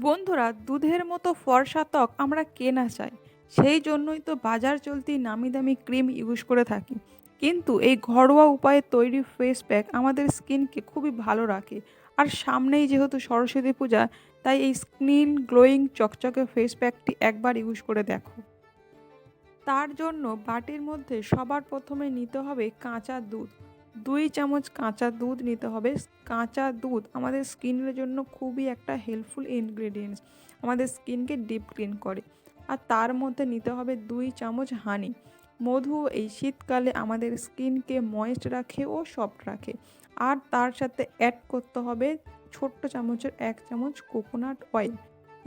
বন্ধুরা, দুধের মতো ফর্সা ত্বক আমরা কে না চাই। সেই জন্যই তো বাজার চলতি নামি দামি ক্রিম ইউজ করে থাকি। কিন্তু এই ঘরোয়া উপায়ে তৈরি ফেস প্যাক আমাদের স্কিনকে খুবই ভালো রাখে। আর সামনেই যেহেতু সরস্বতী পূজা, তাই এই স্কিন গ্লোয়িং চকচকে ফেস প্যাকটি একবার ইউজ করে দেখো। তার জন্য বাটির মধ্যে সবার প্রথমে নিতে হবে কাঁচা দুধ। 2 চামচ কাঁচা দুধ নিতে হবে। কাঁচা দুধ আমাদের স্কিনের জন্য খুবই একটা হেল্পফুল ইনগ্রেডিয়েন্টস, আমাদের স্কিনকে ডিপ ক্লিন করে। আর তার মধ্যে নিতে হবে 2 চামচ হানি। মধু এই শীতকালে আমাদের স্কিনকে ময়েস্ট রাখে ও সফট রাখে। আর তার সাথে অ্যাড করতে হবে ছোট্ট চামচের 1 চামচ কোকোনাট অয়েল।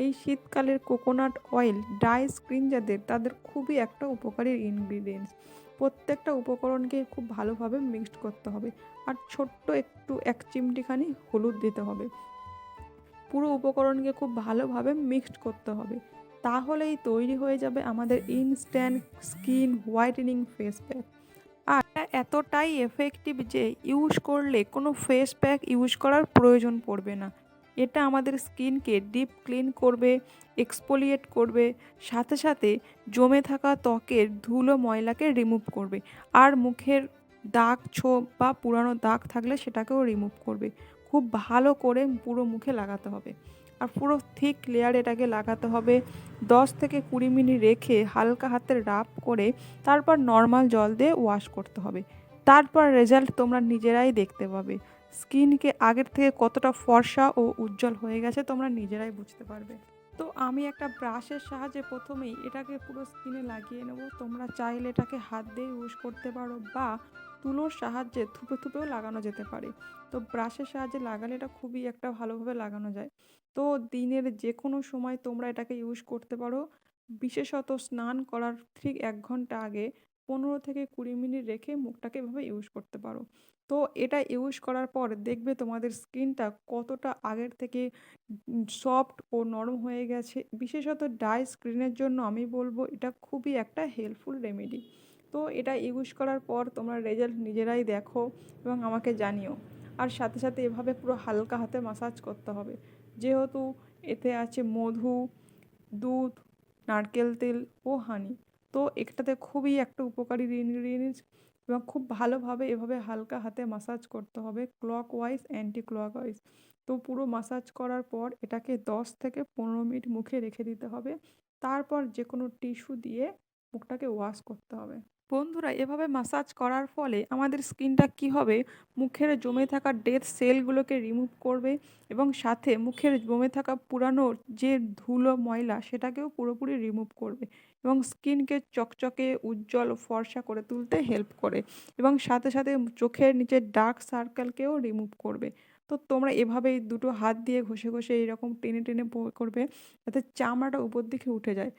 এই শীতকালের কোকোনাট অয়েল ড্রাই স্কিন যাদের, তাদের খুবই একটা উপকারী ইনগ্রিডিয়েন্টস। প্রত্যেকটা উপকরণকে খুব ভালোভাবে মিক্সড করতে হবে। আর ছোট্ট একটু 1 চিমটিখানি হলুদ দিতে হবে। পুরো উপকরণকে খুব ভালোভাবে মিক্সড করতে হবে। তাহলেই তৈরি হয়ে যাবে আমাদের instant skin whitening face pack. আর এটা এতটাই এফেক্টিভ যে ইউজ করলে কোনো ফেস প্যাক ইউজ করার প্রয়োজন পড়বে না। এটা আমাদের স্কিনকে ডিপ ক্লিন করবে, এক্সফোলিয়েট করবে, সাথে সাথে জমে থাকা ত্বকের ধুলো ময়লাকে রিমুভ করবে। আর মুখের দাগ ছোপ বা পুরানো দাগ থাকলে সেটাকেও রিমুভ করবে। খুব ভালো করে পুরো মুখে লাগাতে হবে। আর পুরো থিক লেয়ার এটাকে লাগাতে হবে। 10 থেকে 20 মিনিট রেখে হালকা হাতে রাব করে তারপর নর্মাল জল দিয়ে ওয়াশ করতে হবে। তারপর রেজাল্ট তোমরা নিজেরাই দেখতে পাবে। স্কিনকে আগের থেকে কতটা ফর্সা ও উজ্জ্বল হয়ে গেছে তোমরা নিজেরাই বুঝতে পারবে। তো আমি একটা ব্রাশের সাহায্যে প্রথমেই এটাকে পুরো স্কিনে লাগিয়ে নেব। তোমরা চাইলে এটাকে হাত দিয়ে ইউজ করতে পারো বা তুলোর সাহায্যে থুপে থুপেও লাগানো যেতে পারে। তো ব্রাশের সাহায্যে লাগালে এটা খুবই একটা ভালোভাবে লাগানো যায়। তো দিনের যে কোনো সময় তোমরা এটাকে ইউজ করতে পারো। বিশেষত স্নান করার ঠিক 1 ঘন্টা আগে 15 থেকে 20 মিনিট রেখে মুখটাকে এভাবে ইউজ করতে পারো। তো এটা ইউজ করার পর দেখবে তোমাদের স্কিনটা কতটা আগের থেকে সফট ও নরম হয়ে গেছে। বিশেষত ড্রাই স্কিনের জন্য আমি বলবো এটা খুবই একটা হেল্পফুল রেমেডি। তো এটা ইউজ করার পর তোমরা রেজাল্ট নিজেরাই দেখো এবং আমাকে জানিও। আর সাথে সাথে এভাবে পুরো হালকা হাতে মাসাজ করতে হবে। যেহেতু এতে আছে মধু, দুধ, নারকেল তেল ও হানি। তো এটাতে খুবই একটা উপকারী ইনগ্রিডিয়েন্টস এবং খুব ভালোভাবে এভাবে হালকা হাতে মাসাজ করতে হবে clock wise anti clock wise. তো পুরো মাসাজ করার পর এটাকে 10 থেকে 15 মিনিট মুখে রেখে দিতে হবে। তারপর যে কোনো টিস্যু দিয়ে মুখটাকে ওয়াশ করতে হবে। বন্ধুরা, এভাবে মাসাজ করার ফলে আমাদের স্কিনটা কি হবে, মুখের জমে থাকা ডেড সেলগুলোকে রিমুভ করবে এবং সাথে মুখের জমে থাকা পুরানো যে ধুলো ময়লা সেটাকেও পুরোপুরি রিমুভ করবে এবং স্কিনকে চকচকে উজ্জ্বল ও ফর্সা করে তুলতে হেল্প করে এবং সাথে সাথে চোখের নিচের ডার্ক সার্কেলকেও রিমুভ করবে। তো তোমরা এভাবেই দুটো হাত দিয়ে ঘষে ঘষে এইরকম টেনে টেনে করবে যাতে চামড়াটা উপর দিকে উঠে যায়।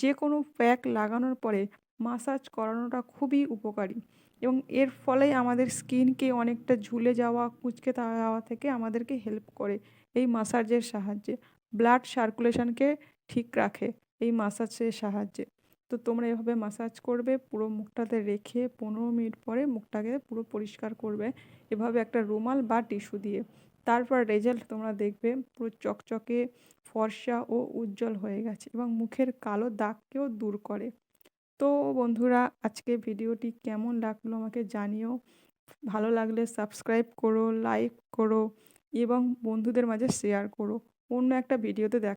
যে কোনো প্যাক লাগানোর পরে মাসাজ করানোটা খুবই উপকারী এবং এর ফলে আমাদের স্কিনকে অনেকটা ঝুলে যাওয়া, কুঁচকে যাওয়া থেকে আমাদেরকে হেল্প করে এই মাসাজের সাহায্যে। ব্লাড সার্কুলেশনকে ঠিক রাখে এই মাসাজের সাহায্যে। তো তোমরা এভাবে মাসাজ করবে পুরো মুখটাতে রেখে 15 মিনিট পরে মুখটাকে পুরো পরিষ্কার করবে এভাবে একটা রুমাল বা টিস্যু দিয়ে। তারপর রেজাল্ট তোমরা দেখবে পুরো চকচকে ফর্সা ও উজ্জ্বল হয়ে গেছে এবং মুখের কালো দাগকেও দূর করে। তো বন্ধুরা, আজকে ভিডিওটি কেমন লাগলো আমাকে জানিও। ভালো লাগলে সাবস্ক্রাইব করো, লাইক করো এবং বন্ধুদের মাঝে শেয়ার করো। অন্য একটা ভিডিওতে দেখা